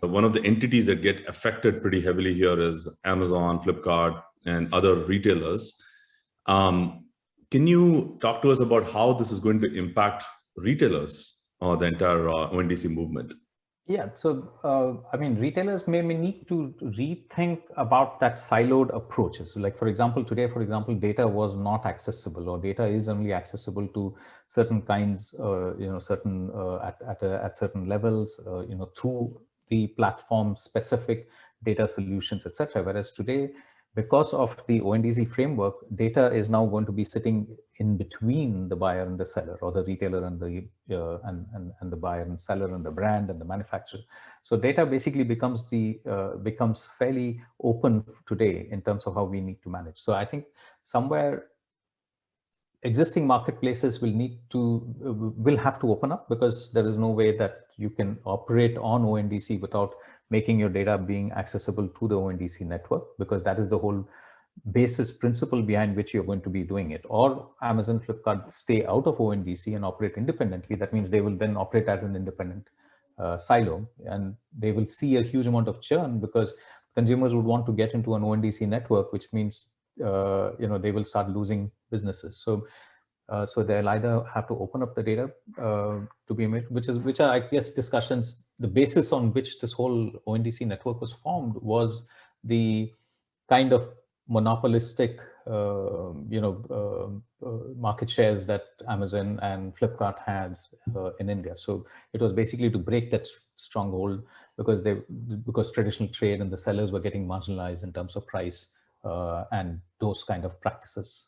one of the entities that get affected pretty heavily here is Amazon, Flipkart, and other retailers. Can you talk to us about how this is going to impact retailers or the entire ONDC movement? Yeah, so I mean, retailers may need to rethink about that siloed approaches. So like, for example, today, for example, data was not accessible, or data is only accessible to certain kinds, certain at certain levels, through the platform specific data solutions, etc. Whereas today, because of the ONDC framework, data is now going to be sitting in between the buyer and the seller, or the retailer and the and the buyer and seller and the brand and the manufacturer. So data basically becomes becomes fairly open today in terms of how we need to manage. So I think somewhere existing marketplaces will have to open up, because there is no way that you can operate on ONDC without making your data being accessible to the ONDC network, because that is the whole basis principle behind which you're going to be doing it. Or Amazon, Flipkart stay out of ONDC and operate independently. That means they will then operate as an independent silo, and they will see a huge amount of churn, because consumers would want to get into an ONDC network, which means they will start losing businesses. So they'll either have to open up the data to be made, which are, I guess, discussions. The basis on which this whole ONDC network was formed was the kind of monopolistic market shares that Amazon and Flipkart has in India. So it was basically to break that stronghold, because traditional trade and the sellers were getting marginalized in terms of price and those kind of practices.